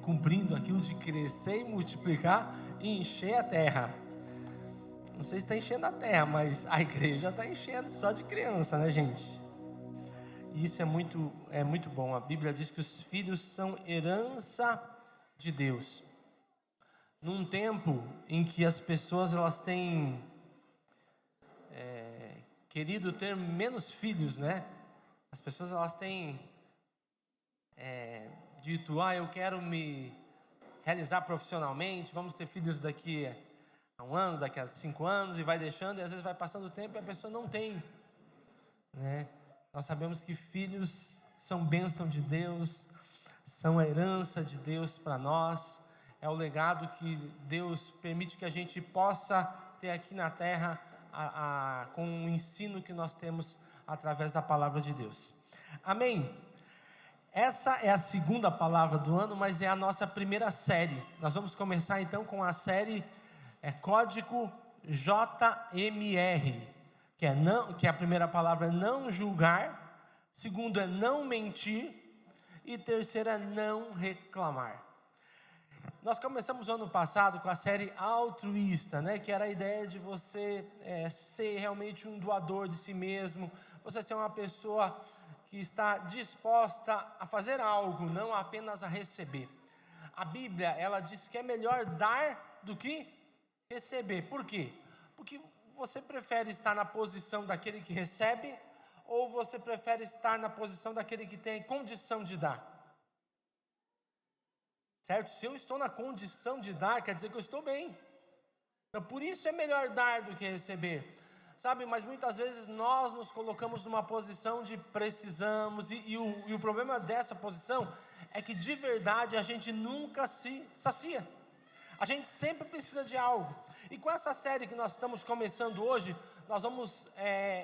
cumprindo aquilo de crescer e multiplicar e encher a terra. Não sei se está enchendo a terra, mas a igreja está enchendo só de criança, né, gente? E isso é muito bom. A Bíblia diz que os filhos são herança de Deus. Num tempo em que as pessoas elas têm querido ter menos filhos, né? As pessoas elas têm dito, eu quero me realizar profissionalmente, vamos ter filhos daqui a 1 ano, daqui a 5 anos, e vai deixando, e às vezes vai passando o tempo e a pessoa não tem, né? Nós sabemos que filhos são bênção de Deus, são a herança de Deus para nós, é o legado que Deus permite que a gente possa ter aqui na terra, com o ensino que nós temos através da palavra de Deus. Amém? Essa é a segunda palavra do ano, mas é a nossa primeira série. Nós vamos começar então com a série Código JMR, que a primeira palavra é não julgar, segundo é não mentir, e terceira é não reclamar. Nós começamos o ano passado com a série altruísta, né? Que era a ideia de você ser realmente um doador de si mesmo, você ser uma pessoa que está disposta a fazer algo, não apenas a receber. A Bíblia, ela diz que é melhor dar do que receber. Por quê? Porque você prefere estar na posição daquele que recebe, ou você prefere estar na posição daquele que tem condição de dar? Certo? Se eu estou na condição de dar, quer dizer que eu estou bem. Então, por isso é melhor dar do que receber. Sabe, mas muitas vezes nós nos colocamos numa posição de precisamos, e o problema dessa posição é que de verdade a gente nunca se sacia. A gente sempre precisa de algo. E com essa série que nós estamos começando hoje, nós vamos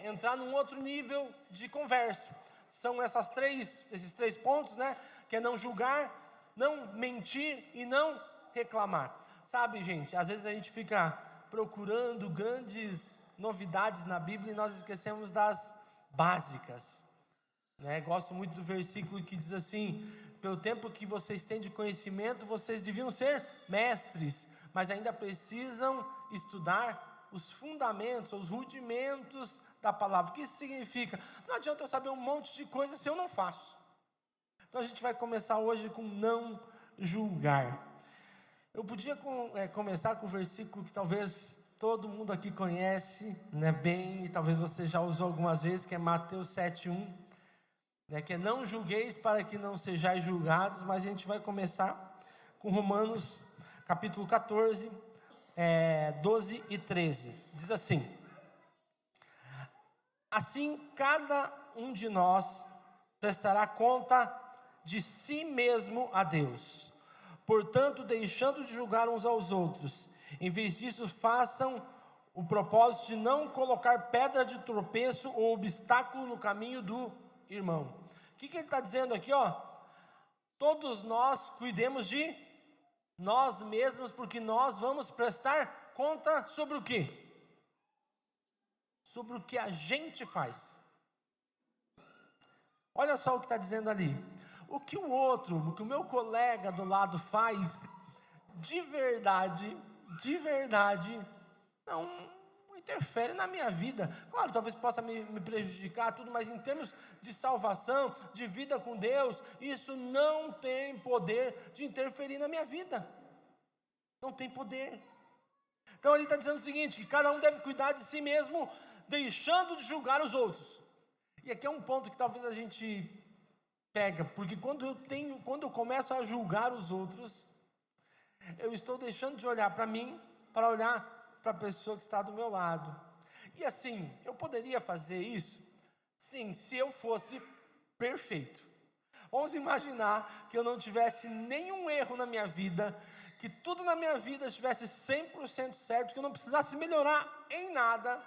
entrar num outro nível de conversa. São esses três pontos, né? Que é não julgar, não mentir e não reclamar. Sabe, gente, às vezes a gente fica procurando grandes novidades na Bíblia e nós esquecemos das básicas, né? Gosto muito do versículo que diz assim: pelo tempo que vocês têm de conhecimento, vocês deviam ser mestres, mas ainda precisam estudar os fundamentos, os rudimentos da palavra. O que isso significa? Não adianta eu saber um monte de coisa se eu não faço. Então a gente vai começar hoje com não julgar. Eu podia começar com o versículo que talvez todo mundo aqui conhece, né, bem, e talvez você já usou algumas vezes, que é Mateus 7:1, né, que é não julgueis para que não sejais julgados, mas a gente vai começar com Romanos capítulo 14, 12 e 13, diz assim: assim cada um de nós prestará conta de si mesmo a Deus. Portanto, deixando de julgar uns aos outros, em vez disso, façam o propósito de não colocar pedra de tropeço ou obstáculo no caminho do irmão. O que ele está dizendo aqui? Todos nós cuidemos de nós mesmos, porque nós vamos prestar conta sobre o quê? Sobre o que a gente faz. Olha só o que está dizendo ali. O que o meu colega do lado faz, de verdade, não interfere na minha vida. Claro, talvez possa me prejudicar, tudo, mas em termos de salvação, de vida com Deus, isso não tem poder de interferir na minha vida. Não tem poder. Então ele está dizendo o seguinte, que cada um deve cuidar de si mesmo, deixando de julgar os outros. E aqui é um ponto que talvez a gente pega, porque quando eu começo a julgar os outros, eu estou deixando de olhar para mim, para olhar para a pessoa que está do meu lado. E assim, eu poderia fazer isso? Sim, se eu fosse perfeito. Vamos imaginar que eu não tivesse nenhum erro na minha vida, que tudo na minha vida estivesse 100% certo, que eu não precisasse melhorar em nada.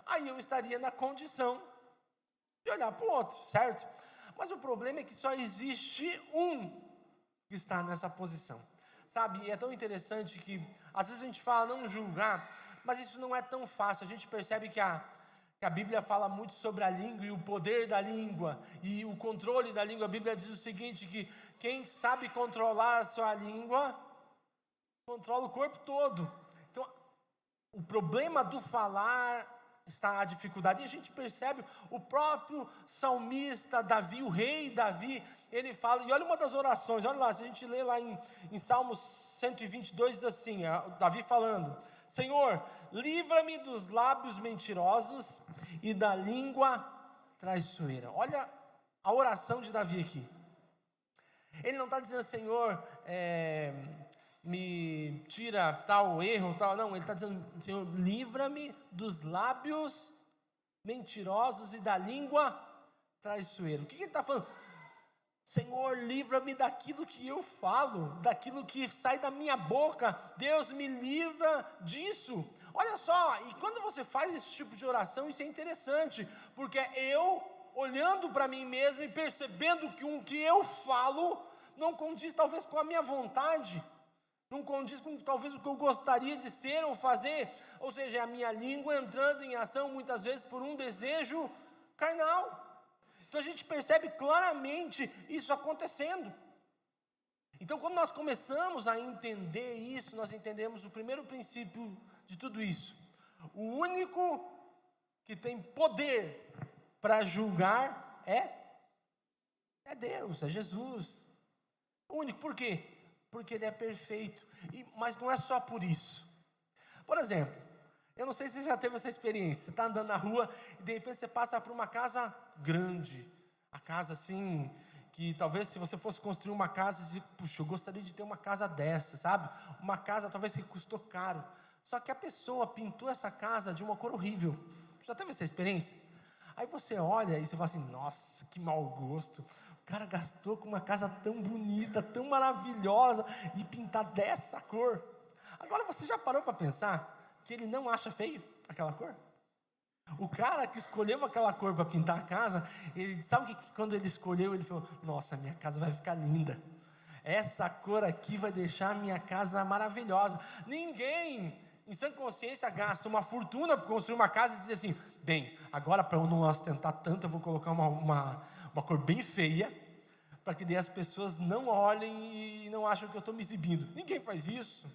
Aí eu estaria na condição de olhar para o outro, certo? Mas o problema é que só existe um que está nessa posição. Sabe, e é tão interessante que às vezes a gente fala não julgar, mas isso não é tão fácil. A gente percebe que que a Bíblia fala muito sobre a língua e o poder da língua e o controle da língua. A Bíblia diz o seguinte, que quem sabe controlar a sua língua, controla o corpo todo. Então, o problema do falar está a dificuldade, e a gente percebe o próprio salmista Davi, o rei Davi, ele fala, e olha uma das orações, olha lá, se a gente lê lá em Salmos 122, diz assim, Davi falando: Senhor, livra-me dos lábios mentirosos e da língua traiçoeira. Olha a oração de Davi aqui. Ele não está dizendo, Senhor, me tira tal erro, tal, não, ele está dizendo, Senhor, livra-me dos lábios mentirosos e da língua traiçoeira. O que ele está falando? Senhor, livra-me daquilo que eu falo, daquilo que sai da minha boca. Deus, me livra disso. Olha só, e quando você faz esse tipo de oração, isso é interessante, porque eu, olhando para mim mesmo e percebendo que o que eu falo não condiz talvez com a minha vontade, não condiz com talvez o que eu gostaria de ser ou fazer, ou seja, é a minha língua entrando em ação muitas vezes por um desejo carnal. Então a gente percebe claramente isso acontecendo. Então quando nós começamos a entender isso, nós entendemos o primeiro princípio de tudo isso. O único que tem poder para julgar é Deus, é Jesus. O único, por quê? Porque Ele é perfeito, mas não é só por isso. Por exemplo, eu não sei se você já teve essa experiência, você está andando na rua e de repente você passa por uma casa grande, a casa assim, que talvez se você fosse construir uma casa, você diz, puxa, eu gostaria de ter uma casa dessa, sabe? Uma casa talvez que custou caro, só que a pessoa pintou essa casa de uma cor horrível. Já teve essa experiência? Aí você olha e você fala assim, nossa, que mau gosto. O cara gastou com uma casa tão bonita, tão maravilhosa, e pintar dessa cor. Agora você já parou para pensar que ele não acha feio aquela cor? O cara que escolheu aquela cor para pintar a casa, ele sabe que quando ele escolheu, ele falou, nossa, minha casa vai ficar linda. Essa cor aqui vai deixar a minha casa maravilhosa. Ninguém, em sã consciência, gasta uma fortuna para construir uma casa e dizer assim, bem, agora para eu não ostentar tanto, eu vou colocar uma cor bem feia, para que daí as pessoas não olhem e não achem que eu estou me exibindo. Ninguém faz isso.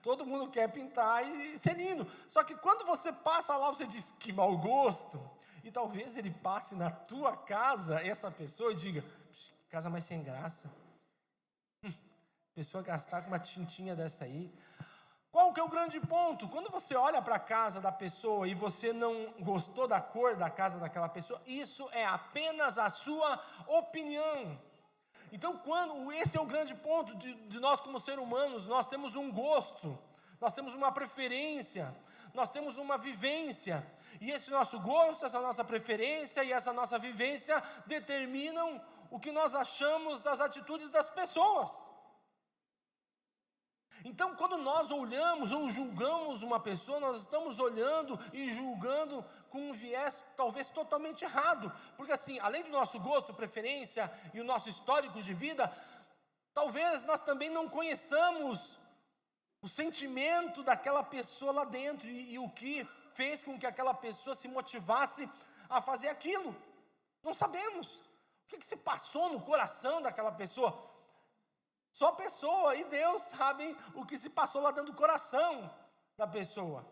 Todo mundo quer pintar e ser lindo. Só que quando você passa lá, você diz, que mau gosto. E talvez ele passe na tua casa, essa pessoa, e diga, que casa mais sem graça. Pessoa gastar com uma tintinha dessa aí. Qual que é o grande ponto? Quando você olha para a casa da pessoa e você não gostou da cor da casa daquela pessoa, isso é apenas a sua opinião. Então, esse é o grande ponto de nós como seres humanos, nós temos um gosto, nós temos uma preferência, nós temos uma vivência, e esse nosso gosto, essa nossa preferência e essa nossa vivência determinam o que nós achamos das atitudes das pessoas. Então, quando nós olhamos ou julgamos uma pessoa, nós estamos olhando e julgando com um viés talvez totalmente errado, porque assim, além do nosso gosto, preferência e o nosso histórico de vida, talvez nós também não conheçamos o sentimento daquela pessoa lá dentro e o que fez com que aquela pessoa se motivasse a fazer aquilo. Não sabemos o que se passou no coração daquela pessoa. Só a pessoa e Deus sabem o que se passou lá dentro do coração da pessoa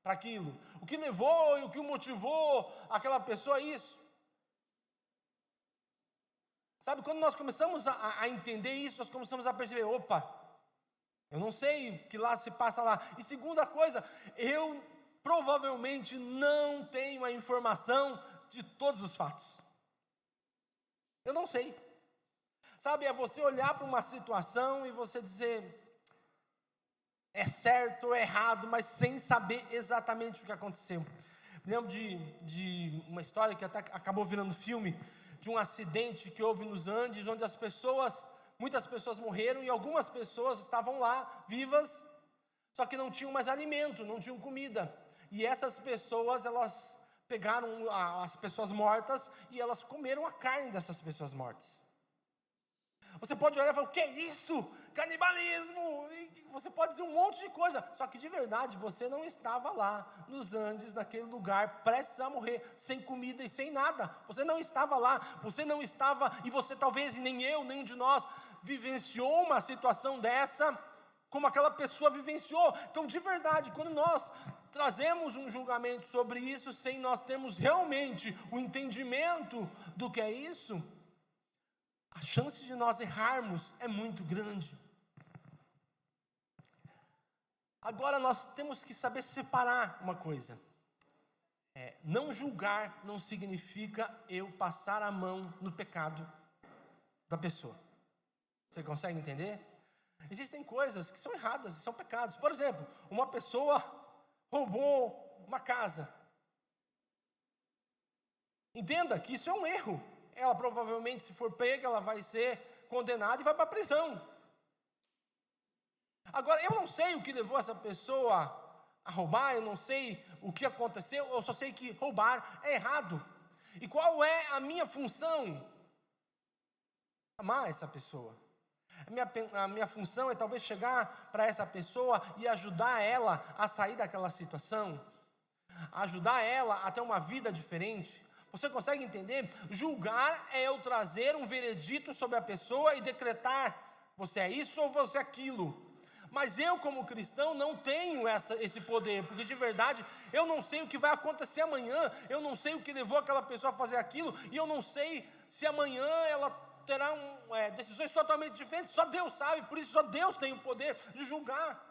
para aquilo. O que levou e o que motivou aquela pessoa a isso. Sabe, quando nós começamos a entender isso, nós começamos a perceber, opa, eu não sei o que lá se passa lá. E segunda coisa, eu provavelmente não tenho a informação de todos os fatos. Eu não sei. Sabe, é você olhar para uma situação e você dizer, é certo ou errado, mas sem saber exatamente o que aconteceu. Me lembro de uma história que até acabou virando filme, de um acidente que houve nos Andes, onde muitas pessoas morreram e algumas pessoas estavam lá, vivas, só que não tinham mais alimento, não tinham comida. E essas pessoas, elas pegaram as pessoas mortas e elas comeram a carne dessas pessoas mortas. Você pode olhar e falar, o que é isso? Canibalismo! E você pode dizer um monte de coisa. Só que de verdade, você não estava lá nos Andes, naquele lugar, prestes a morrer, sem comida e sem nada. Você não estava lá, você não estava, e você talvez, nem eu, nenhum de nós, vivenciou uma situação dessa, como aquela pessoa vivenciou. Então, de verdade, quando nós trazemos um julgamento sobre isso, sem nós termos realmente o entendimento do que é isso, a chance de nós errarmos é muito grande. Agora nós temos que saber separar uma coisa. Não julgar não significa eu passar a mão no pecado da pessoa. Você consegue entender? Existem coisas que são erradas, são pecados. Por exemplo, uma pessoa roubou uma casa. Entenda que isso é um erro. Ela provavelmente, se for pega, ela vai ser condenada e vai para a prisão. Agora, eu não sei o que levou essa pessoa a roubar, eu não sei o que aconteceu, eu só sei que roubar é errado. E qual é a minha função? Amar essa pessoa. A minha função é talvez chegar para essa pessoa e ajudar ela a sair daquela situação, ajudar ela a ter uma vida diferente. Você consegue entender? Julgar é eu trazer um veredito sobre a pessoa e decretar, você é isso ou você é aquilo. Mas eu, como cristão, não tenho esse poder, porque de verdade, eu não sei o que vai acontecer amanhã, eu não sei o que levou aquela pessoa a fazer aquilo, e eu não sei se amanhã ela terá decisões totalmente diferentes, só Deus sabe, por isso só Deus tem o poder de julgar.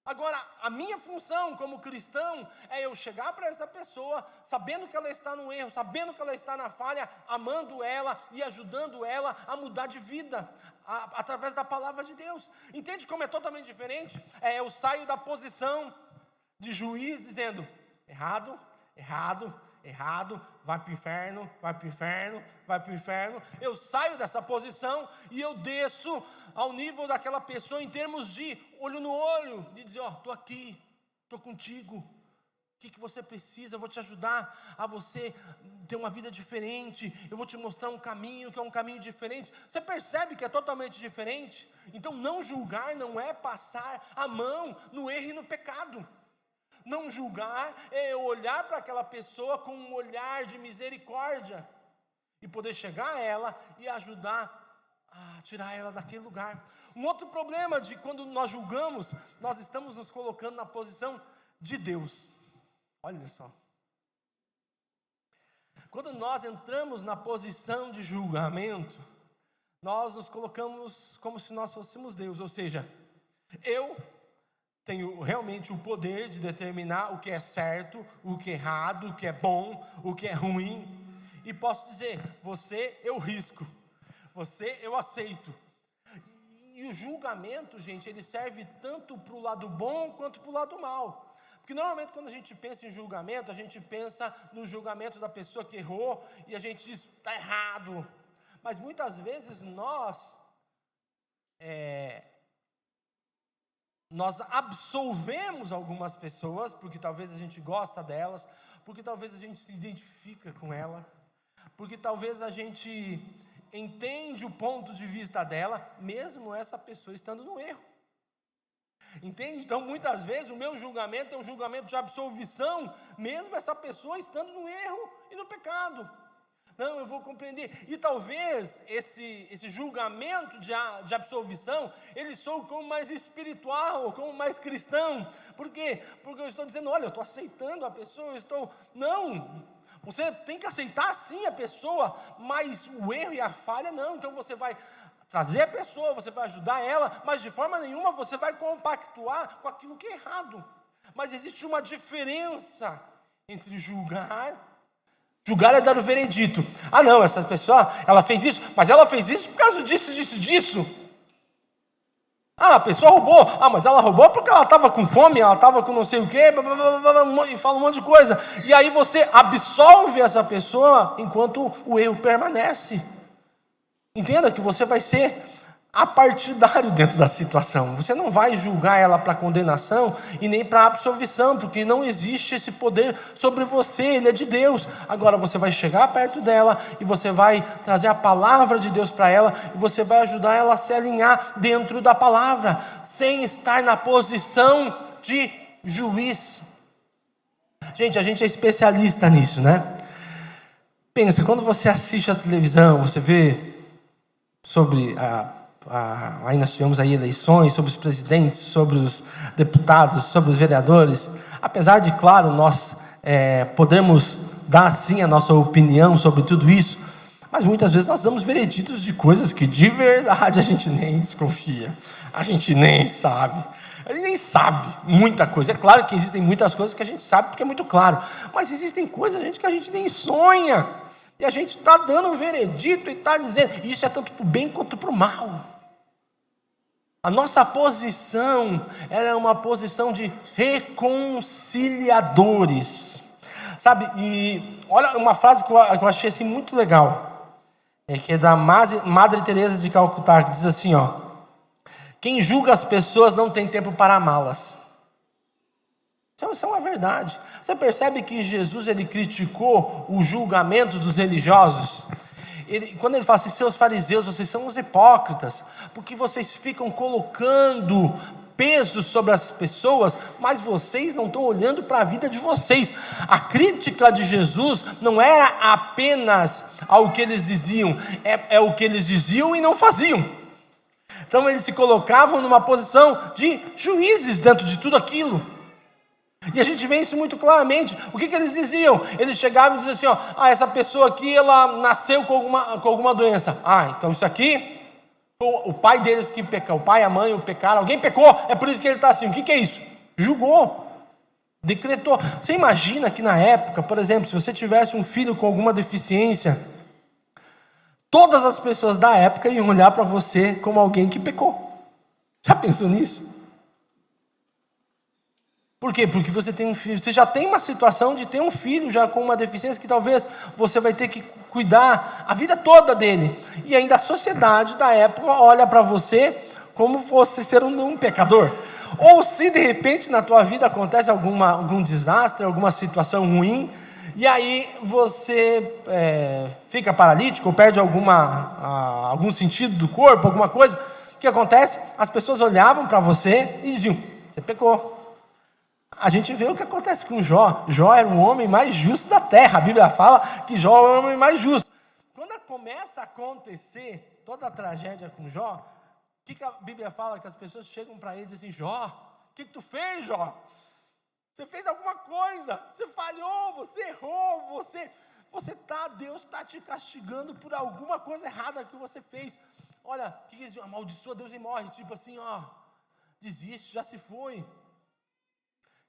Agora, a minha função como cristão é eu chegar para essa pessoa, sabendo que ela está no erro, sabendo que ela está na falha, amando ela e ajudando ela a mudar de vida, através da palavra de Deus. Entende como é totalmente diferente? Eu saio da posição de juiz dizendo, errado, errado, errado, vai para o inferno, vai para o inferno, vai para o inferno. Eu saio dessa posição e eu desço ao nível daquela pessoa em termos de olho no olho, de dizer, estou aqui, estou contigo, o que você precisa, eu vou te ajudar a você ter uma vida diferente, eu vou te mostrar um caminho que é um caminho diferente. Você percebe que é totalmente diferente? Então não julgar não é passar a mão no erro e no pecado. Não julgar é eu olhar para aquela pessoa com um olhar de misericórdia e poder chegar a ela e ajudar a tirar ela daquele lugar. Um outro problema de quando nós julgamos, nós estamos nos colocando na posição de Deus. Olha só. Quando nós entramos na posição de julgamento, nós nos colocamos como se nós fôssemos Deus, ou seja, eu tenho realmente o poder de determinar o que é certo, o que é errado, o que é bom, o que é ruim. E posso dizer, você eu risco, você eu aceito. E o julgamento, gente, ele serve tanto para o lado bom quanto para o lado mal. Porque normalmente quando a gente pensa em julgamento, a gente pensa no julgamento da pessoa que errou e a gente diz, está errado. Mas muitas vezes nós absolvemos algumas pessoas, porque talvez a gente gosta delas, porque talvez a gente se identifica com ela, porque talvez a gente entende o ponto de vista dela, mesmo essa pessoa estando no erro. Entende? Então muitas vezes o meu julgamento é um julgamento de absolvição, mesmo essa pessoa estando no erro e no pecado. Não, eu vou compreender. E talvez esse julgamento de absolvição, ele soe como mais espiritual, como mais cristão. Por quê? Porque eu estou dizendo, olha, eu estou aceitando a pessoa, Não, você tem que aceitar sim a pessoa, mas o erro e a falha não. Então você vai trazer a pessoa, você vai ajudar ela, mas de forma nenhuma você vai compactuar com aquilo que é errado. Mas existe uma diferença entre julgar é dar o veredito. Ah não, essa pessoa, ela fez isso, mas ela fez isso por causa disso. Ah, a pessoa roubou, mas ela roubou porque ela estava com fome, ela estava com não sei o quê, e fala um monte de coisa. E aí você absolve essa pessoa enquanto o erro permanece. Entenda que você vai ser apartidário dentro da situação. Você não vai julgar ela para condenação e nem para absolvição, porque não existe esse poder sobre você, ele é de Deus. Agora você vai chegar perto dela e você vai trazer a palavra de Deus para ela e você vai ajudar ela a se alinhar dentro da palavra, sem estar na posição de juiz. Gente, a gente é especialista nisso, né? Pensa, quando você assiste a televisão, você vê sobre aí nós tivemos aí eleições, sobre os presidentes, sobre os deputados, sobre os vereadores. Apesar de, claro, nós podemos dar sim a nossa opinião sobre tudo isso, mas muitas vezes nós damos vereditos de coisas que de verdade a gente nem desconfia, a gente nem sabe. A gente nem sabe muita coisa. É claro que existem muitas coisas que a gente sabe porque é muito claro, mas existem coisas, gente, que a gente nem sonha, e a gente está dando um veredito e está dizendo, isso é tanto para o bem quanto para o mal. A nossa posição era uma posição de reconciliadores, sabe? E olha uma frase que eu achei assim muito legal, que é da Madre Teresa de Calcutá, que diz assim, ó: quem julga as pessoas não tem tempo para amá-las. Isso é uma verdade. Você percebe que Jesus ele criticou o julgamento dos religiosos? Quando ele fala assim, seus fariseus, vocês são os hipócritas, porque vocês ficam colocando peso sobre as pessoas, mas vocês não estão olhando para a vida de vocês. A crítica de Jesus não era apenas ao que eles diziam, é o que eles diziam e não faziam. Então eles se colocavam numa posição de juízes dentro de tudo aquilo. E a gente vê isso muito claramente. O que eles diziam? Eles chegavam e diziam assim, ó, essa pessoa aqui, ela nasceu com alguma doença. Então isso aqui, o pai deles que pecou, o pai e a mãe o pecaram, alguém pecou, é por isso que ele está assim. O que é isso? Julgou, decretou. Você imagina que na época, por exemplo, se você tivesse um filho com alguma deficiência, todas as pessoas da época iam olhar para você como alguém que pecou. Já pensou nisso? Por quê? Porque você tem um filho, você já tem uma situação de ter um filho já com uma deficiência que talvez você vai ter que cuidar a vida toda dele. E ainda a sociedade da época olha para você como você ser um pecador. Ou se de repente na tua vida acontece algum desastre, alguma situação ruim, e aí você fica paralítico ou perde algum sentido do corpo, alguma coisa, o que acontece? As pessoas olhavam para você e diziam, você pecou. A gente vê o que acontece com Jó. Jó era o homem mais justo da terra. A Bíblia fala que Jó é o homem mais justo. Quando começa a acontecer toda a tragédia com Jó, o que a Bíblia fala? Que as pessoas chegam para ele e dizem assim, Jó, o que tu fez, Jó? Você fez alguma coisa, você falhou, você errou, Deus está te castigando por alguma coisa errada que você fez. Olha, o que eles dizem? Amaldiçoa Deus e morre. Tipo assim, desiste, já se foi.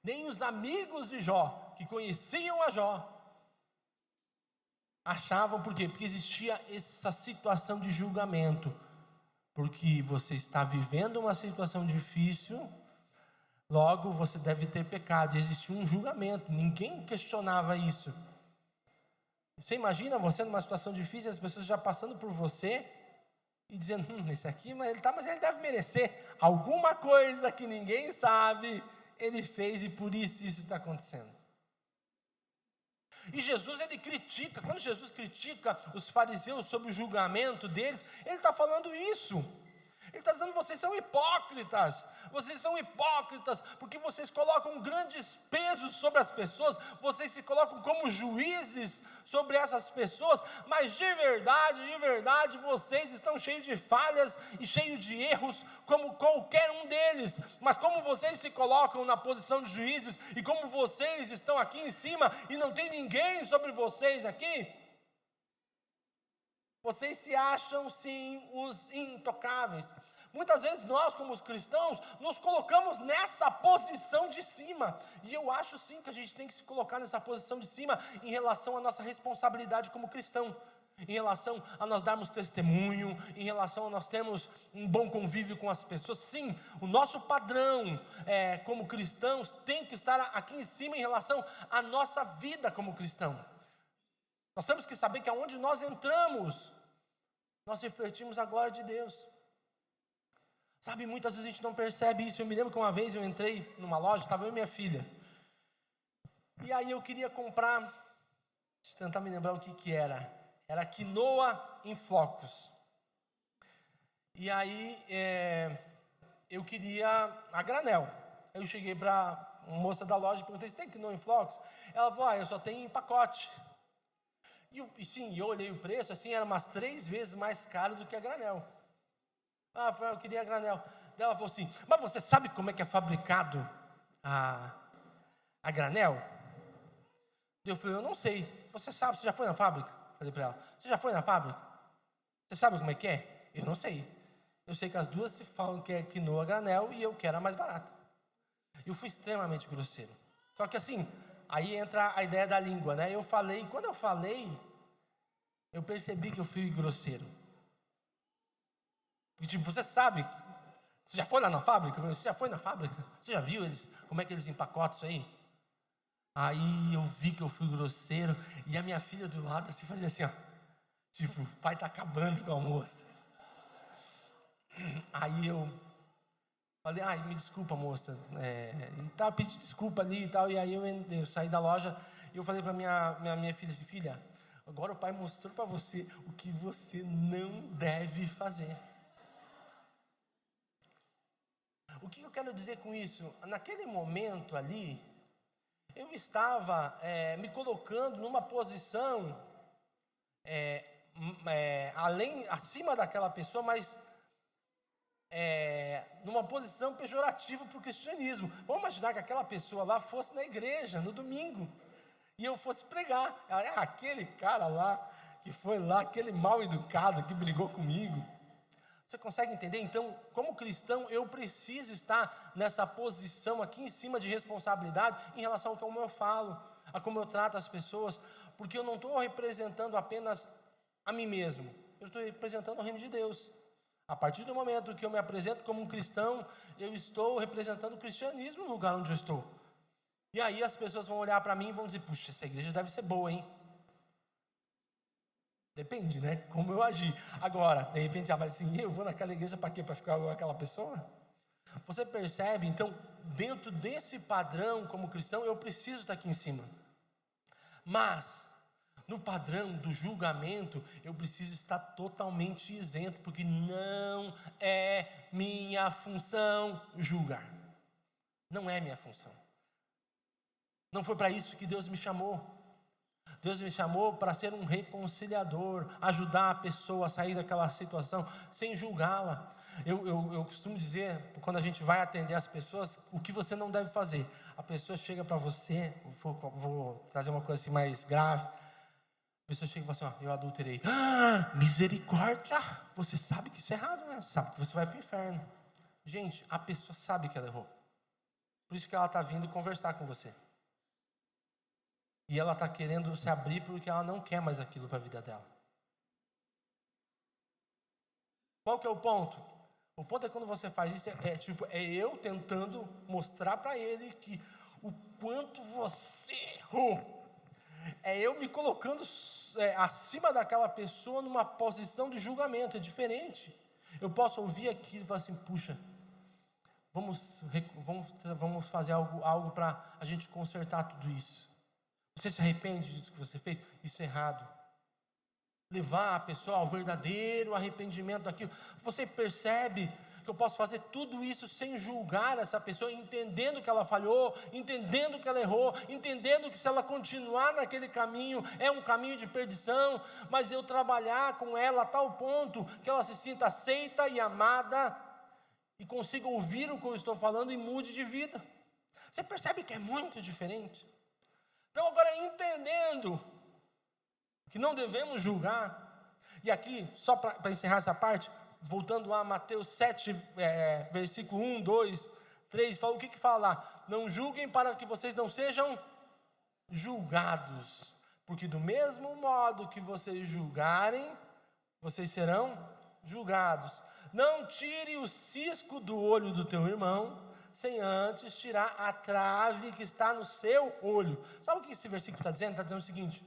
Nem os amigos de Jó, que conheciam a Jó, achavam, por quê? Porque existia essa situação de julgamento, porque você está vivendo uma situação difícil, logo você deve ter pecado, existia um julgamento, ninguém questionava isso. Você imagina você numa situação difícil, as pessoas já passando por você, e dizendo, esse aqui, mas ele deve merecer alguma coisa que ninguém sabe, ele fez e por isso está acontecendo. E Jesus ele critica, quando Jesus critica os fariseus sobre o julgamento deles, ele está falando isso. Ele está dizendo, vocês são hipócritas porque vocês colocam grandes pesos sobre as pessoas, vocês se colocam como juízes sobre essas pessoas, mas de verdade, vocês estão cheios de falhas e cheios de erros, como qualquer um deles, mas como vocês se colocam na posição de juízes, e como vocês estão aqui em cima, e não tem ninguém sobre vocês aqui, vocês se acham sim os intocáveis. Muitas vezes nós, como os cristãos, nos colocamos nessa posição de cima. E eu acho sim que a gente tem que se colocar nessa posição de cima em relação à nossa responsabilidade como cristão. Em relação a nós darmos testemunho, em relação a nós termos um bom convívio com as pessoas. Sim, o nosso padrão como cristãos tem que estar aqui em cima em relação à nossa vida como cristão. Nós temos que saber que aonde nós entramos, nós refletimos a glória de Deus. Sabe, muitas vezes a gente não percebe isso. Eu me lembro que uma vez eu entrei numa loja, estava eu e minha filha. E aí eu queria comprar, deixa eu tentar me lembrar o que era. Era quinoa em flocos. E aí eu queria a granel. Eu cheguei para uma moça da loja e perguntei, você tem quinoa em flocos? Ela falou, eu só tenho em pacote. E eu olhei o preço, assim, era umas 3 vezes mais caro do que a granel. Eu queria a granel. Ela falou assim, mas você sabe como é que é fabricado a granel? Eu falei, eu não sei. Você sabe, você já foi na fábrica? Falei para ela, você já foi na fábrica? Você sabe como é que é? Eu não sei. Eu sei que as duas se falam que é quinoa granel e eu quero a mais barata. Eu fui extremamente grosseiro. Só que assim, aí entra a ideia da língua, né? Quando eu falei, eu percebi que eu fui grosseiro. Porque, tipo, você sabe, você já foi lá na fábrica? Você já foi na fábrica? Você já viu como é que eles empacotam isso aí? Aí eu vi que eu fui grosseiro, e a minha filha do lado assim fazia assim, ó. Tipo, o pai tá acabando com a moça. Aí eu falei, me desculpa, moça. Pedi desculpa ali e tal. E aí eu saí da loja e eu falei para minha filha assim, filha, agora o pai mostrou para você o que você não deve fazer. O que eu quero dizer com isso? Naquele momento ali, eu estava me colocando numa posição acima daquela pessoa, mas numa posição pejorativa para o cristianismo. Vamos imaginar que aquela pessoa lá fosse na igreja, no domingo, e eu fosse pregar. Aquele cara lá, que foi lá, aquele mal educado que brigou comigo. Você consegue entender? Então, como cristão, eu preciso estar nessa posição aqui em cima de responsabilidade em relação ao como eu falo, a como eu trato as pessoas, porque eu não estou representando apenas a mim mesmo, eu estou representando o reino de Deus. A partir do momento que eu me apresento como um cristão, eu estou representando o cristianismo no lugar onde eu estou. E aí as pessoas vão olhar para mim e vão dizer, puxa, essa igreja deve ser boa, hein? Depende, né? Como eu agir. Agora, de repente, vai assim, eu vou naquela igreja para quê? Para ficar com aquela pessoa? Você percebe? Então, dentro desse padrão, como cristão, eu preciso estar aqui em cima. Mas, no padrão do julgamento, eu preciso estar totalmente isento, porque não é minha função julgar. Não é minha função. Não foi para isso que Deus me chamou. Deus me chamou para ser um reconciliador, ajudar a pessoa a sair daquela situação sem julgá-la. Eu costumo dizer, quando a gente vai atender as pessoas, o que você não deve fazer. A pessoa chega para você, vou trazer uma coisa assim mais grave. A pessoa chega e fala assim, eu adulterei. Misericórdia! Você sabe que isso é errado, né? Sabe que você vai para o inferno. Gente, a pessoa sabe que ela errou. Por isso que ela está vindo conversar com você. E ela está querendo se abrir porque ela não quer mais aquilo para a vida dela. Qual que é o ponto? O ponto é quando você faz isso, é eu tentando mostrar para ele que o quanto você errou. É eu me colocando acima daquela pessoa numa posição de julgamento, é diferente. Eu posso ouvir aquilo e falar assim, puxa, vamos fazer algo para a gente consertar tudo isso. Você se arrepende disso que você fez? Isso é errado. Levar a pessoa ao verdadeiro arrependimento daquilo. Você percebe que eu posso fazer tudo isso sem julgar essa pessoa, entendendo que ela falhou, entendendo que ela errou, entendendo que se ela continuar naquele caminho, é um caminho de perdição, mas eu trabalhar com ela a tal ponto que ela se sinta aceita e amada, e consiga ouvir o que eu estou falando e mude de vida. Você percebe que é muito diferente? Então agora entendendo que não devemos julgar, e aqui, só para encerrar essa parte, voltando a Mateus 7, versículo 1, 2, 3, fala, o que fala lá? Não julguem para que vocês não sejam julgados, porque do mesmo modo que vocês julgarem, vocês serão julgados. Não tire o cisco do olho do teu irmão, sem antes tirar a trave que está no seu olho. Sabe o que esse versículo está dizendo? Está dizendo o seguinte,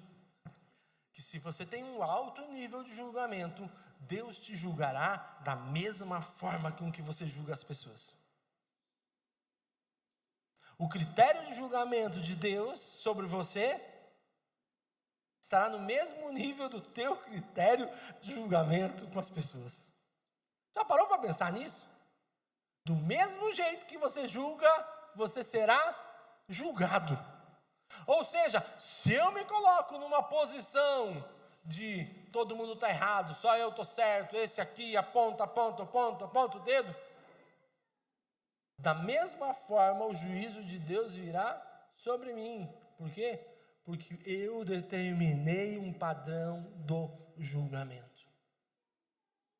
que se você tem um alto nível de julgamento, Deus te julgará da mesma forma com que você julga as pessoas. O critério de julgamento de Deus sobre você estará no mesmo nível do teu critério de julgamento com as pessoas. Já parou para pensar nisso? Do mesmo jeito que você julga, você será julgado. Ou seja, se eu me coloco numa posição de todo mundo está errado, só eu estou certo, esse aqui aponta o dedo, da mesma forma o juízo de Deus virá sobre mim. Por quê? Porque eu determinei um padrão do julgamento.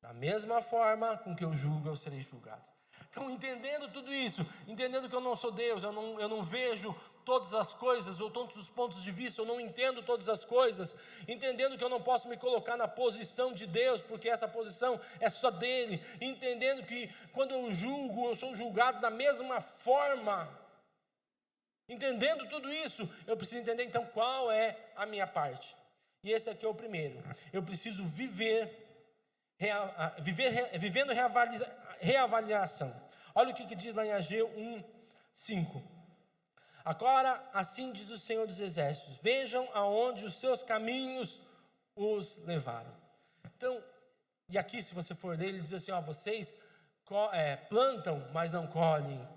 Da mesma forma com que eu julgo, eu serei julgado. Então, entendendo tudo isso, entendendo que eu não sou Deus, eu não vejo todas as coisas, ou todos os pontos de vista, eu não entendo todas as coisas, entendendo que eu não posso me colocar na posição de Deus, porque essa posição é só dele, entendendo que quando eu julgo, eu sou julgado da mesma forma. Entendendo tudo isso, eu preciso entender então qual é a minha parte. E esse aqui é o primeiro. Eu preciso vivendo reavaliação. Olha o que diz lá em Ageu 1:5. Agora, assim diz o Senhor dos Exércitos: vejam aonde os seus caminhos os levaram. Então, e aqui, se você for ler, ele diz assim: vocês plantam, mas não colhem.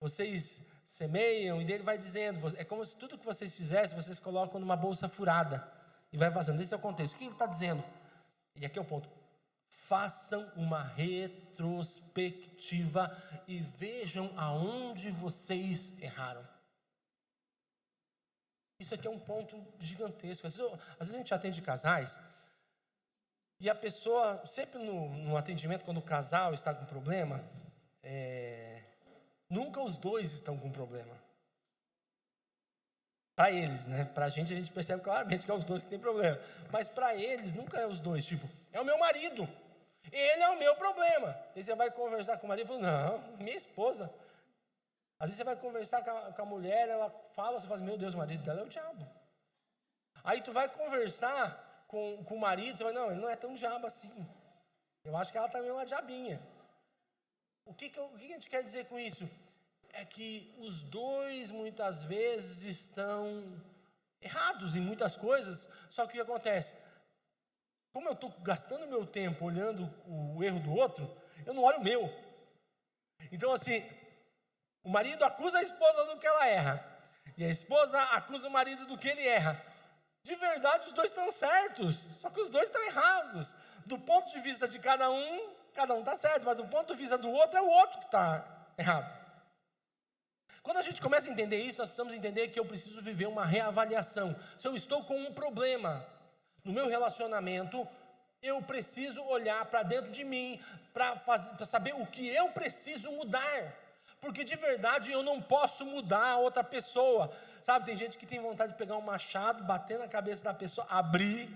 Vocês semeiam, e dele vai dizendo, é como se tudo que vocês fizessem, vocês colocam numa bolsa furada, e vai vazando. Esse é o contexto. O que ele está dizendo? E aqui é o ponto. Façam uma retrospectiva e vejam aonde vocês erraram. Isso aqui é um ponto gigantesco. Às vezes a gente atende casais, e a pessoa, sempre no atendimento, quando o casal está com problema, nunca os dois estão com problema. Para eles, né? Para a gente percebe claramente que é os dois que tem problema. Mas para eles, nunca é os dois. Tipo, é o meu marido. Ele é o meu problema. Aí você vai conversar com o marido e fala: não, minha esposa. Às vezes você vai conversar com a mulher, ela fala, você fala: meu Deus, o marido dela é o diabo. Aí tu vai conversar com o marido, você vai: não, ele não é tão diabo assim. Eu acho que ela também é uma diabinha. O que a gente quer dizer com isso? É que os dois muitas vezes estão errados em muitas coisas, só que o que acontece? Como eu estou gastando meu tempo olhando o erro do outro, eu não olho o meu. Então assim, o marido acusa a esposa do que ela erra, e a esposa acusa o marido do que ele erra. De verdade, os dois estão certos, só que os dois estão errados. Do ponto de vista de cada um está certo, mas do ponto de vista do outro, é o outro que está errado. Quando a gente começa a entender isso, nós precisamos entender que eu preciso viver uma reavaliação. Se eu estou com um problema no meu relacionamento, eu preciso olhar para dentro de mim, para saber o que eu preciso mudar. Porque de verdade eu não posso mudar a outra pessoa. Sabe, tem gente que tem vontade de pegar um machado, bater na cabeça da pessoa, abrir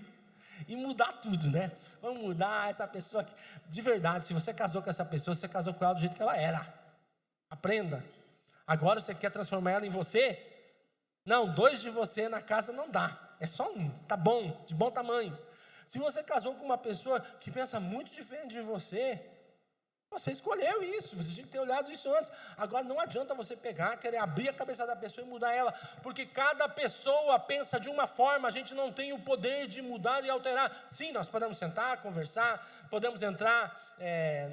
e mudar tudo, né? Vamos mudar essa pessoa aqui. De verdade, se você casou com essa pessoa, você casou com ela do jeito que ela era. Aprenda. Agora você quer transformar ela em você? Não, dois de você na casa não dá. É só um, tá bom, de bom tamanho. Se você casou com uma pessoa que pensa muito diferente de você escolheu isso, você tinha que ter olhado isso antes. Agora não adianta você pegar, querer abrir a cabeça da pessoa e mudar ela, porque cada pessoa pensa de uma forma, a gente não tem o poder de mudar e alterar. Sim, nós podemos sentar, conversar, podemos entrar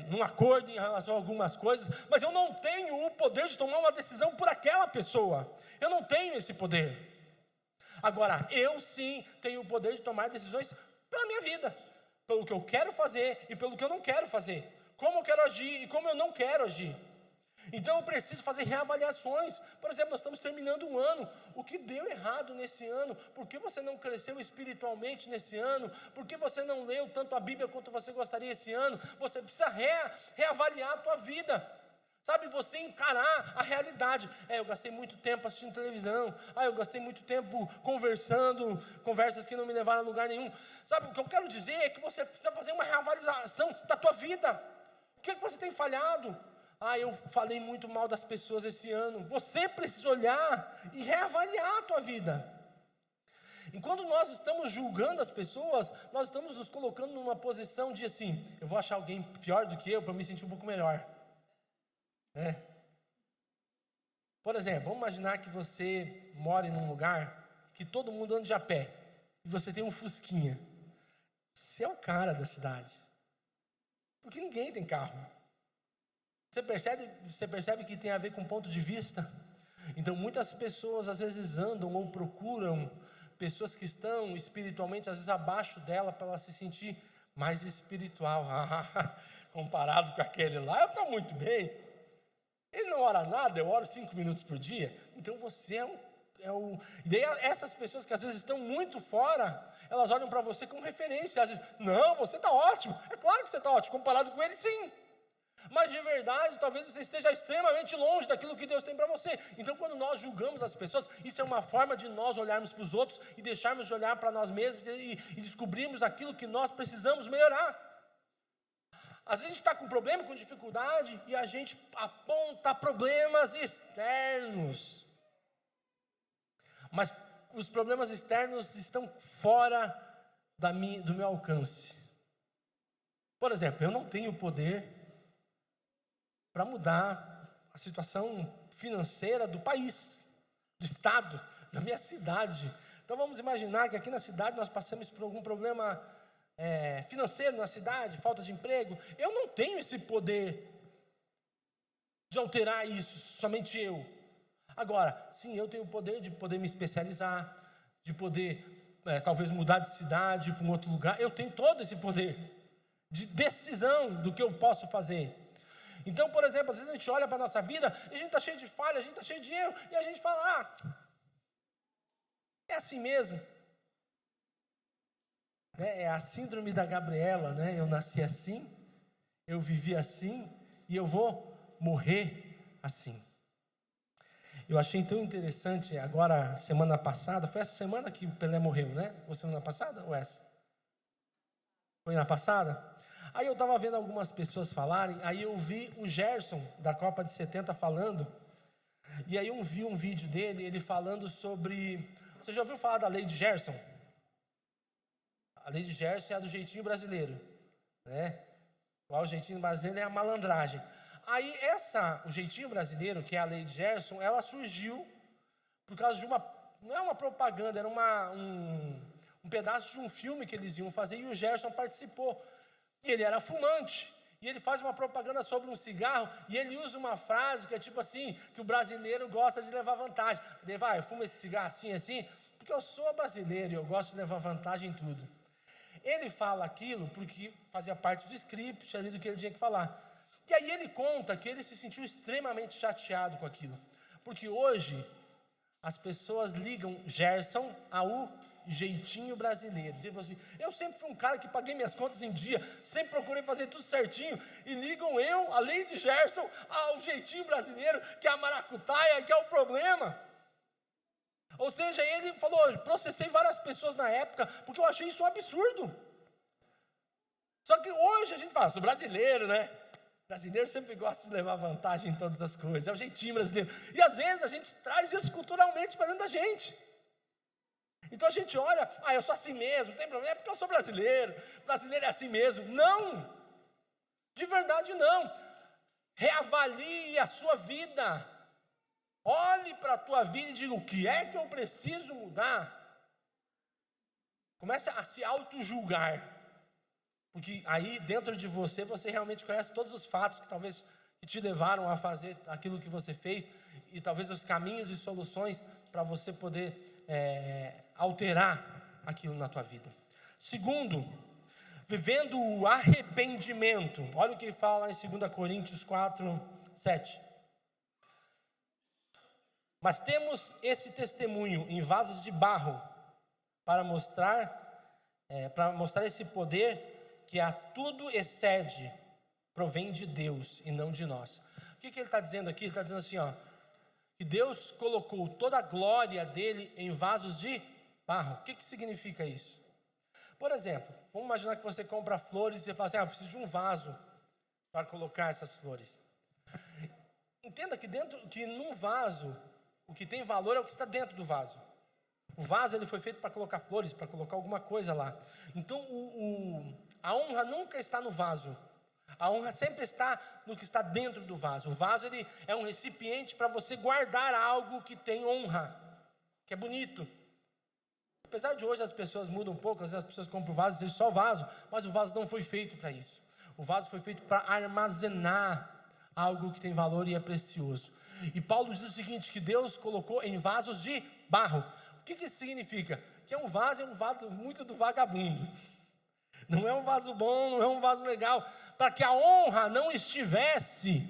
num acordo em relação a algumas coisas, mas eu não tenho o poder de tomar uma decisão por aquela pessoa. Eu não tenho esse poder. Agora, eu sim tenho o poder de tomar decisões pela minha vida, pelo que eu quero fazer e pelo que eu não quero fazer. Como eu quero agir e como eu não quero agir. Então eu preciso fazer reavaliações. Por exemplo, nós estamos terminando um ano. O que deu errado nesse ano? Por que você não cresceu espiritualmente nesse ano? Por que você não leu tanto a Bíblia quanto você gostaria esse ano? Você precisa reavaliar a tua vida. Sabe, você encarar a realidade. Eu gastei muito tempo assistindo televisão. Eu gastei muito tempo conversando, conversas que não me levaram a lugar nenhum. Sabe, o que eu quero dizer é que você precisa fazer uma reavaliação da tua vida. O que você tem falhado? Eu falei muito mal das pessoas esse ano. Você precisa olhar e reavaliar a tua vida. E quando nós estamos julgando as pessoas, nós estamos nos colocando numa posição de assim, eu vou achar alguém pior do que eu para me sentir um pouco melhor. Por exemplo, vamos imaginar que você mora num lugar que todo mundo anda de a pé, e você tem um fusquinha. Você é o cara da cidade, porque ninguém tem carro. Você percebe que tem a ver com ponto de vista? Então muitas pessoas às vezes andam ou procuram pessoas que estão espiritualmente às vezes abaixo dela, para ela se sentir mais espiritual. Comparado com aquele lá, eu estou muito bem. Ele não ora nada, eu oro 5 minutos por dia. Então você E daí essas pessoas que às vezes estão muito fora, elas olham para você como referência. Às vezes, não, você está ótimo. É claro que você está ótimo, comparado com ele, sim. Mas de verdade, talvez você esteja extremamente longe daquilo que Deus tem para você. Então quando nós julgamos as pessoas, isso é uma forma de nós olharmos para os outros e deixarmos de olhar para nós mesmos e descobrirmos aquilo que nós precisamos melhorar. Às vezes a gente está com problema, com dificuldade, e a gente aponta problemas externos. Mas os problemas externos estão fora do meu alcance. Por exemplo, eu não tenho poder para mudar a situação financeira do país, do estado, da minha cidade. Então vamos imaginar que aqui na cidade nós passamos por algum problema financeiro na cidade, falta de emprego. Eu não tenho esse poder de alterar isso, somente eu. Agora, sim, eu tenho o poder de poder me especializar, de poder talvez mudar de cidade para um outro lugar. Eu tenho todo esse poder de decisão do que eu posso fazer. Então, por exemplo, às vezes a gente olha para a nossa vida e a gente está cheio de falha, a gente está cheio de erro, e a gente fala, é assim mesmo. É a síndrome da Gabriela, eu nasci assim, eu vivi assim, e eu vou morrer assim. Eu achei tão interessante, agora, semana passada, foi essa semana que o Pelé morreu, Ou semana passada, ou essa? Foi na passada? Aí eu estava vendo algumas pessoas falarem, aí eu vi o Gerson, da Copa de 70, falando, e aí eu vi um vídeo dele, ele falando sobre... Você já ouviu falar da lei de Gerson? A lei de Gerson é a do jeitinho brasileiro, O jeitinho brasileiro é a malandragem. Aí o jeitinho brasileiro, que é a lei de Gerson, ela surgiu por causa de não é uma propaganda, era um pedaço de um filme que eles iam fazer, e o Gerson participou. E ele era fumante, e ele faz uma propaganda sobre um cigarro, e ele usa uma frase que é tipo assim, que o brasileiro gosta de levar vantagem. Ele vai, eu fumo esse cigarro assim, porque eu sou brasileiro e eu gosto de levar vantagem em tudo. Ele fala aquilo porque fazia parte do script ali do que ele tinha que falar. E aí ele conta que ele se sentiu extremamente chateado com aquilo. Porque hoje as pessoas ligam Gerson ao jeitinho brasileiro. Ele falou assim, eu sempre fui um cara que paguei minhas contas em dia, sempre procurei fazer tudo certinho, e ligam a lei de Gerson, ao jeitinho brasileiro, que é a maracutaia, que é o problema. Ou seja, ele falou, processei várias pessoas na época, porque eu achei isso um absurdo. Só que hoje a gente fala, sou brasileiro, Brasileiro sempre gosta de levar vantagem em todas as coisas, é o jeitinho brasileiro. E às vezes a gente traz isso culturalmente para dentro da gente. Então a gente olha, eu sou assim mesmo, não tem problema, é porque eu sou brasileiro é assim mesmo. Não, de verdade não. Reavalie a sua vida. Olhe para a tua vida e diga, o que é que eu preciso mudar? Comece a se auto-julgar. Porque aí dentro de você realmente conhece todos os fatos que talvez te levaram a fazer aquilo que você fez, e talvez os caminhos e soluções para você poder alterar aquilo na tua vida. Segundo, vivendo o arrependimento. Olha o que fala em 2 Coríntios 4, 7. Mas temos esse testemunho em vasos de barro, para mostrar esse poder que a tudo excede, provém de Deus e não de nós. O que ele está dizendo aqui? Ele está dizendo assim, que Deus colocou toda a glória dele em vasos de barro. O que significa isso? Por exemplo, vamos imaginar que você compra flores e você fala assim, eu preciso de um vaso para colocar essas flores. Entenda que num vaso, o que tem valor é o que está dentro do vaso. O vaso ele foi feito para colocar flores, para colocar alguma coisa lá. Então a honra nunca está no vaso. A honra sempre está no que está dentro do vaso. O vaso ele é um recipiente para você guardar algo que tem honra, que é bonito. Apesar de hoje as pessoas mudam um pouco, às vezes as pessoas compram o vaso e dizem só vaso, mas o vaso não foi feito para isso. O vaso foi feito para armazenar algo que tem valor e é precioso. E Paulo diz o seguinte, que Deus colocou em vasos de barro. O que isso significa? Que é um vaso muito do vagabundo. Não é um vaso bom, não é um vaso legal. Para que a honra não estivesse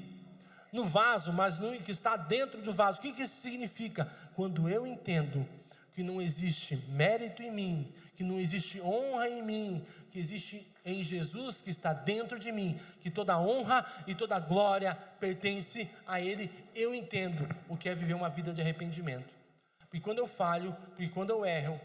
no vaso, mas no que está dentro do vaso. O que isso significa? Quando eu entendo que não existe mérito em mim, que não existe honra em mim, que existe em Jesus que está dentro de mim, que toda honra e toda glória pertence a Ele, eu entendo o que é viver uma vida de arrependimento. Porque quando eu falho, porque quando eu erro,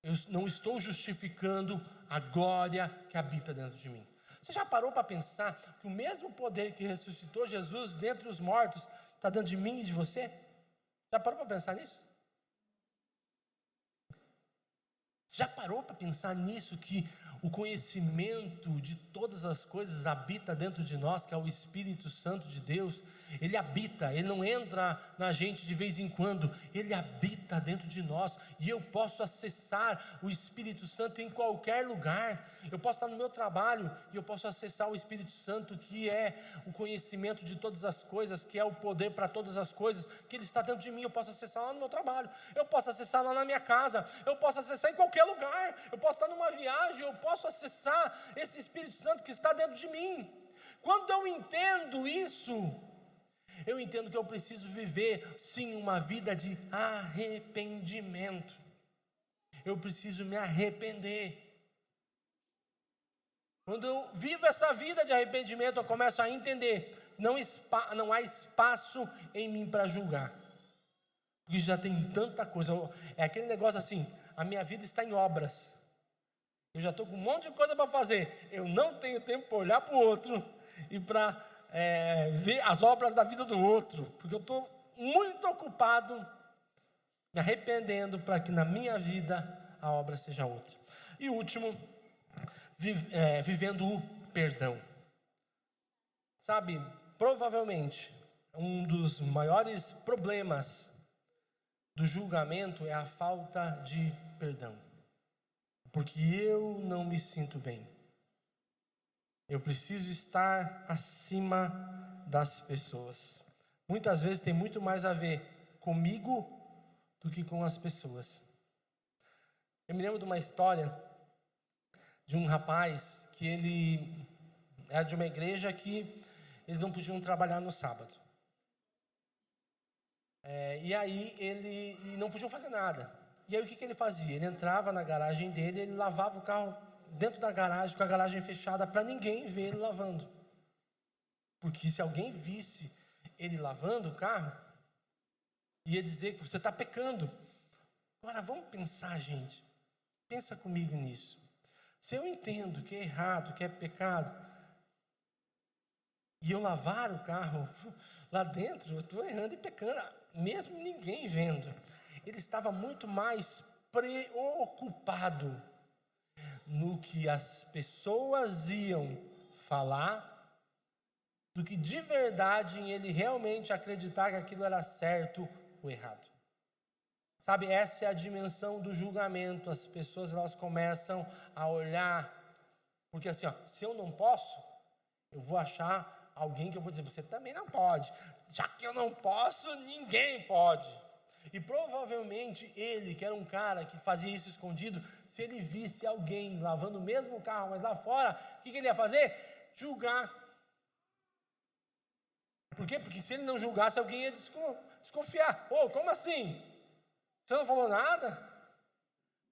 eu não estou justificando a glória que habita dentro de mim. Você já parou para pensar que o mesmo poder que ressuscitou Jesus dentre os mortos está dentro de mim e de você? Já parou para pensar nisso? Já parou para pensar nisso, que o conhecimento de todas as coisas habita dentro de nós, que é o Espírito Santo de Deus? Ele habita, ele não entra na gente de vez em quando, ele habita dentro de nós, e eu posso acessar o Espírito Santo em qualquer lugar. Eu posso estar no meu trabalho, e eu posso acessar o Espírito Santo, que é o conhecimento de todas as coisas, que é o poder para todas as coisas, que ele está dentro de mim. Eu posso acessar lá no meu trabalho, eu posso acessar lá na minha casa, eu posso acessar em qualquer lugar, eu posso estar numa viagem, eu posso acessar esse Espírito Santo que está dentro de mim. Quando eu entendo isso, eu entendo que eu preciso viver, sim, uma vida de arrependimento. Eu preciso me arrepender. Quando eu vivo essa vida de arrependimento, eu começo a entender, não há espaço em mim para julgar. Porque já tem tanta coisa, é aquele negócio assim, a minha vida está em obras. Eu já estou com um monte de coisa para fazer, eu não tenho tempo para olhar para o outro e para ver as obras da vida do outro, porque eu estou muito ocupado me arrependendo para que na minha vida a obra seja outra. E último, vivendo o perdão. Sabe, provavelmente um dos maiores problemas do julgamento é a falta de perdão. Porque eu não me sinto bem. Eu preciso estar acima das pessoas. Muitas vezes tem muito mais a ver comigo do que com as pessoas. Eu me lembro de uma história de um rapaz que ele era de uma igreja que eles não podiam trabalhar no sábado. E aí ele não podia fazer nada. E aí o que ele fazia? Ele entrava na garagem dele, ele lavava o carro dentro da garagem, com a garagem fechada, para ninguém ver ele lavando. Porque se alguém visse ele lavando o carro, ia dizer que você está pecando. Agora vamos pensar, gente. Pensa comigo nisso. Se eu entendo que é errado, que é pecado, e eu lavar o carro lá dentro, eu estou errando e pecando, mesmo ninguém vendo. Ele estava muito mais preocupado no que as pessoas iam falar, do que de verdade em ele realmente acreditar que aquilo era certo ou errado. Sabe, essa é a dimensão do julgamento. As pessoas elas começam a olhar, porque assim, se eu não posso, eu vou achar alguém que eu vou dizer, você também não pode. Já que eu não posso, ninguém pode. E provavelmente ele, que era um cara que fazia isso escondido, se ele visse alguém lavando o mesmo carro, mas lá fora, o que ele ia fazer? Julgar. Por quê? Porque se ele não julgasse, alguém ia desconfiar. Como assim? Você não falou nada?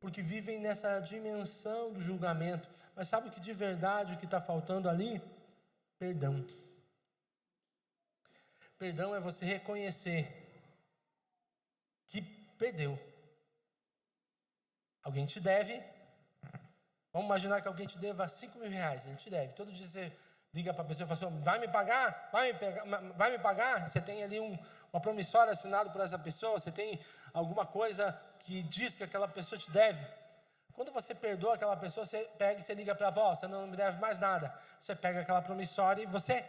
Porque vivem nessa dimensão do julgamento. Mas sabe o que de verdade, o que está faltando ali? Perdão. Perdão é você reconhecer que perdeu. Alguém te deve. Vamos imaginar que alguém te deva 5 mil reais. Ele te deve. Todo dia você liga para a pessoa e fala assim, vai me pagar? Vai me pagar? Você tem ali uma promissória assinada por essa pessoa? Você tem alguma coisa que diz que aquela pessoa te deve? Quando você perdoa aquela pessoa, você pega e você liga para a avó, você não me deve mais nada. Você pega aquela promissória e você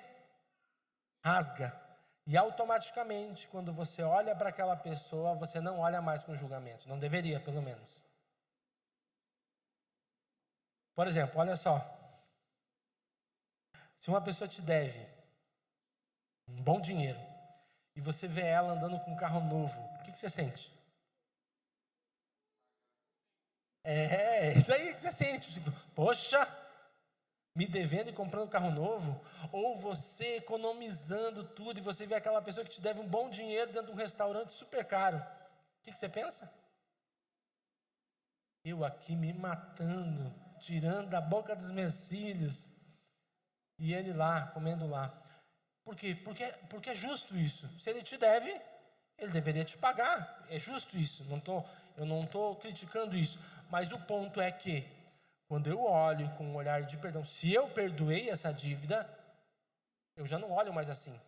rasga. E automaticamente, quando você olha para aquela pessoa, você não olha mais com julgamento. Não deveria, pelo menos. Por exemplo, olha só. Se uma pessoa te deve um bom dinheiro e você vê ela andando com um carro novo, o que você sente? É isso aí que você sente. Tipo, poxa, me devendo e comprando um carro novo. Ou você economizando tudo e você vê aquela pessoa que te deve um bom dinheiro dentro de um restaurante super caro. O que você pensa? Eu aqui me matando, tirando da boca dos meus filhos. E ele lá, comendo lá. Por quê? Porque é justo isso. Se ele te deve, ele deveria te pagar. É justo isso. Eu não estou criticando isso. Mas o ponto é que, quando eu olho com um olhar de perdão, se eu perdoei essa dívida, eu já não olho mais assim.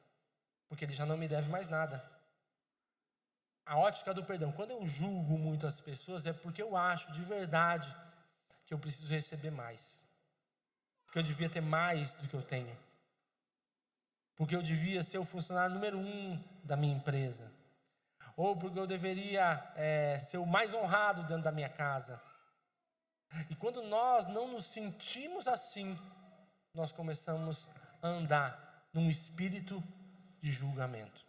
Porque ele já não me deve mais nada. A ótica do perdão. Quando eu julgo muito as pessoas, é porque eu acho de verdade que eu preciso receber mais. Porque eu devia ter mais do que eu tenho. Porque eu devia ser o funcionário número 1 da minha empresa. Ou porque eu deveria ser o mais honrado dentro da minha casa. E quando nós não nos sentimos assim, nós começamos a andar num espírito de julgamento.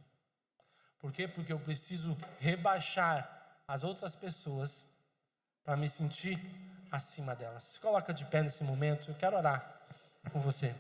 Por quê? Porque eu preciso rebaixar as outras pessoas para me sentir acima delas. Se coloca de pé nesse momento, eu quero orar com você.